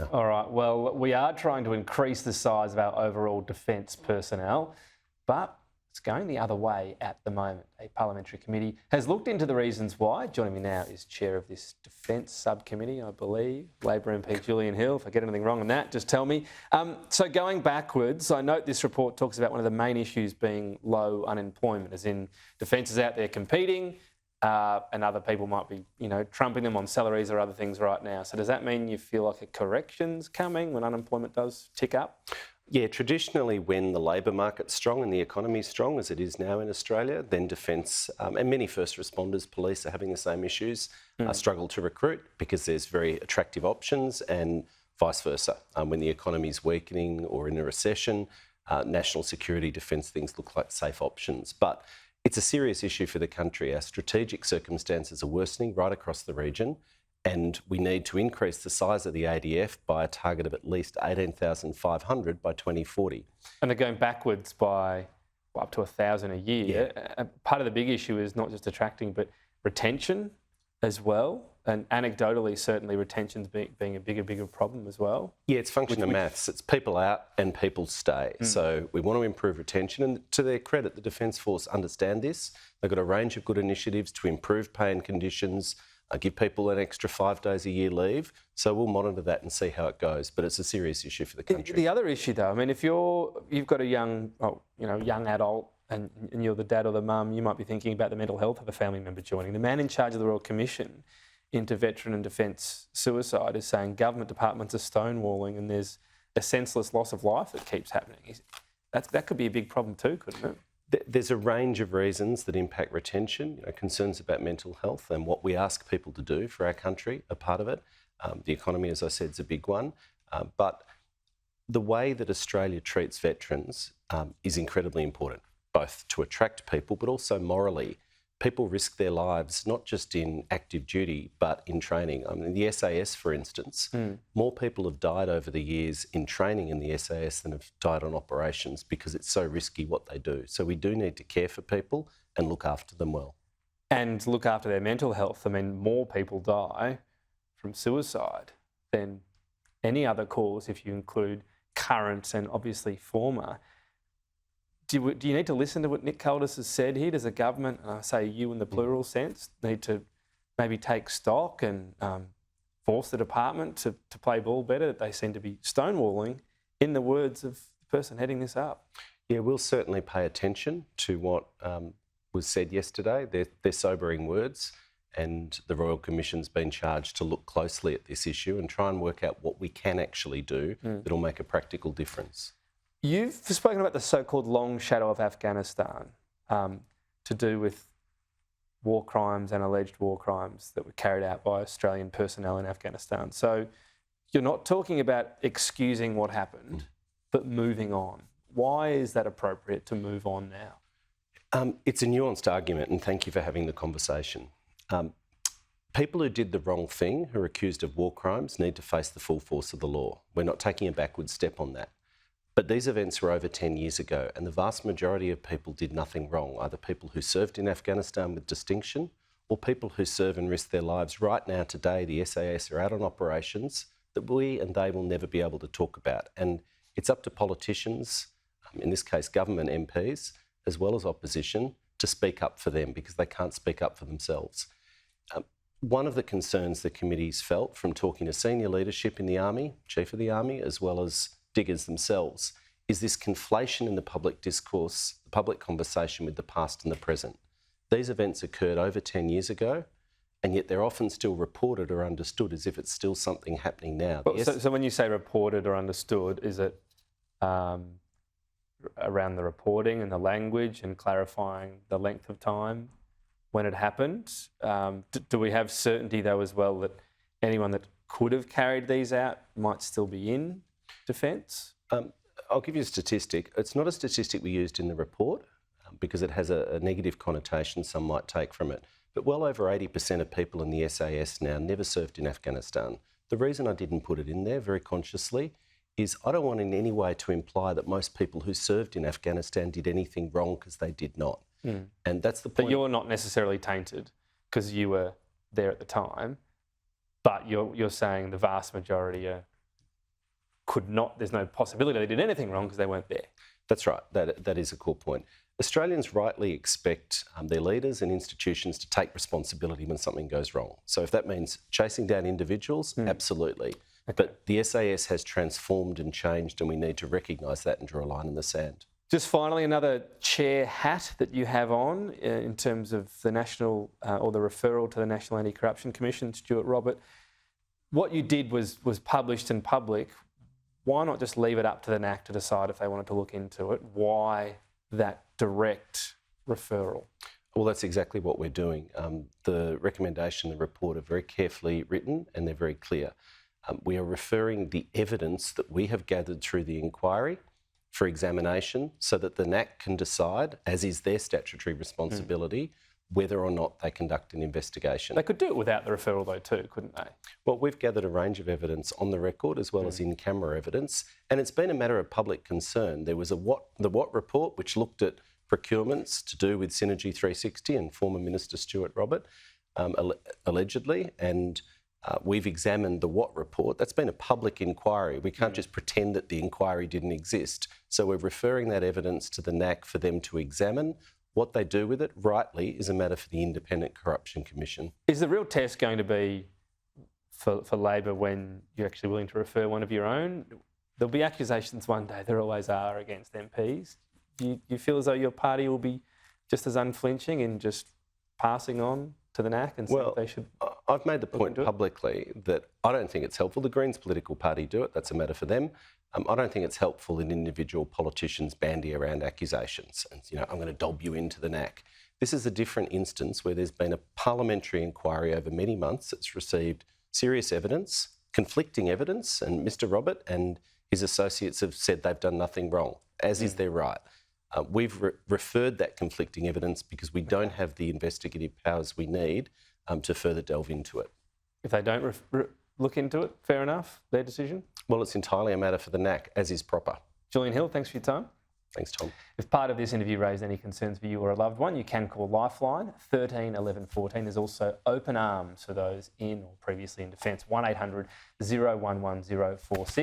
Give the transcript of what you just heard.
now. All right, well, we are trying to increase the size of our overall defence personnel, but it's going the other way at the moment. A parliamentary committee has looked into the reasons why. Joining me now is chair of this defence subcommittee, I believe, Labor MP Julian Hill. If I get anything wrong on that, just tell me. So going backwards, I note this report talks about one of the main issues being low unemployment, as in defence is out there competing, and other people might be, trumping them on salaries or other things right now. So does that mean you feel like a correction's coming when unemployment does tick up? Yeah, traditionally when the labour market's strong and the economy's strong, as it is now in Australia, then defence and many first responders, police are having the same issues, struggle to recruit because there's very attractive options, and vice versa. When the economy's weakening or in a recession, national security, defence things look like safe options. But it's a serious issue for the country. Our strategic circumstances are worsening right across the region, and we need to increase the size of the ADF by a target of at least 18,500 by 2040. And they're going backwards by up to 1,000 a year. Yeah. Part of the big issue is not just attracting, but retention as well. And anecdotally, certainly retention's being a bigger problem as well. Yeah, it's function of maths. It's people out and people stay. So we want to improve retention, and to their credit, the Defence Force understand this. They've got a range of good initiatives to improve pay and conditions, give people an extra 5 days a year leave. So we'll monitor that and see how it goes. But it's a serious issue for the country. The other issue, though, I mean, if you've got a young adult and you're the dad or the mum, you might be thinking about the mental health of a family member joining. The man in charge of the Royal Commission into veteran and defence suicide is saying government departments are stonewalling and there's a senseless loss of life that keeps happening. That could be a big problem too, couldn't it? There's a range of reasons that impact retention. Concerns about mental health and what we ask people to do for our country are part of it. The economy, as I said, is a big one. But the way that Australia treats veterans is incredibly important, both to attract people but also morally. People risk their lives not just in active duty but in training. I mean, the SAS, for instance, more people have died over the years in training in the SAS than have died on operations because it's so risky what they do. So we do need to care for people and look after them well. And look after their mental health. I mean, more people die from suicide than any other cause if you include current and obviously former. Do you need to listen to what Nick Coldis has said here? Does the government, and I say you in the plural sense, need to maybe take stock and force the department to play ball better? They seem to be stonewalling, in the words of the person heading this up. Yeah, we'll certainly pay attention to what was said yesterday. They're sobering words, and the Royal Commission's been charged to look closely at this issue and try and work out what we can actually do that'll make a practical difference. You've spoken about the so-called long shadow of Afghanistan to do with war crimes and alleged war crimes that were carried out by Australian personnel in Afghanistan. So you're not talking about excusing what happened, but moving on. Why is that appropriate to move on now? It's a nuanced argument, and thank you for having the conversation. People who did the wrong thing, who are accused of war crimes, need to face the full force of the law. We're not taking a backward step on that. But these events were over 10 years ago, and the vast majority of people did nothing wrong, either people who served in Afghanistan with distinction or people who serve and risk their lives right now today. The SAS are out on operations that we and they will never be able to talk about. And it's up to politicians, in this case government MPs, as well as opposition, to speak up for them because they can't speak up for themselves. One of the concerns the committee's felt from talking to senior leadership in the Army, Chief of the Army, as well as diggers themselves, is this conflation in the public discourse, the public conversation with the past and the present. These events occurred over 10 years ago, and yet they're often still reported or understood as if it's still something happening now. Well, so when you say reported or understood, is it around the reporting and the language and clarifying the length of time when it happened? Do we have certainty, though, as well, that anyone that could have carried these out might still be in defence? I'll give you a statistic. It's not a statistic we used in the report because it has a negative connotation some might take from it. But well over 80% of people in the SAS now never served in Afghanistan. The reason I didn't put it in there very consciously is I don't want in any way to imply that most people who served in Afghanistan did anything wrong, because they did not. And that's the point. But you're not necessarily tainted because you were there at the time, but you're saying the vast majority are there's no possibility they did anything wrong because they weren't there. That's right. That is a core point. Australians rightly expect their leaders and institutions to take responsibility when something goes wrong. So if that means chasing down individuals, absolutely. Okay. But the SAS has transformed and changed, and we need to recognise that and draw a line in the sand. Just finally, another chair hat that you have on in terms of the national or the referral to the National Anti-Corruption Commission, Stuart Robert. What you did was published in public. Why not just leave it up to the NAC to decide if they wanted to look into it? Why that direct referral? Well, that's exactly what we're doing. The recommendation and the report are very carefully written and they're very clear. We are referring the evidence that we have gathered through the inquiry for examination so that the NAC can decide, as is their statutory responsibility, whether or not they conduct an investigation. They could do it without the referral though too, couldn't they? Well, we've gathered a range of evidence on the record as well as in-camera evidence, and it's been a matter of public concern. There was the Watt report, which looked at procurements to do with Synergy 360 and former Minister Stuart Robert, allegedly, and we've examined the Watt report. That's been a public inquiry. We can't just pretend that the inquiry didn't exist. So we're referring that evidence to the NAC for them to examine. What they do with it, rightly, is a matter for the Independent Corruption Commission. Is the real test going to be for Labor when you're actually willing to refer one of your own? There'll be accusations one day, there always are, against MPs. Do you feel as though your party will be just as unflinching in just passing on to the NAC and saying they should? I've made the point publicly that I don't think it's helpful. The Greens political party do it. That's a matter for them. I don't think it's helpful in individual politicians bandy around accusations and, I'm going to dob you into the NAC. This is a different instance where there's been a parliamentary inquiry over many months that's received serious evidence, conflicting evidence, and Mr Robert and his associates have said they've done nothing wrong, as is their right. We've referred that conflicting evidence because we don't have the investigative powers we need to further delve into it. If they don't look into it, fair enough, their decision? Well, it's entirely a matter for the NAC, as is proper. Julian Hill, thanks for your time. Thanks, Tom. If part of this interview raised any concerns for you or a loved one, you can call Lifeline 13 11 14. There's also Open Arms for those in or previously in defence, 1800 011 046.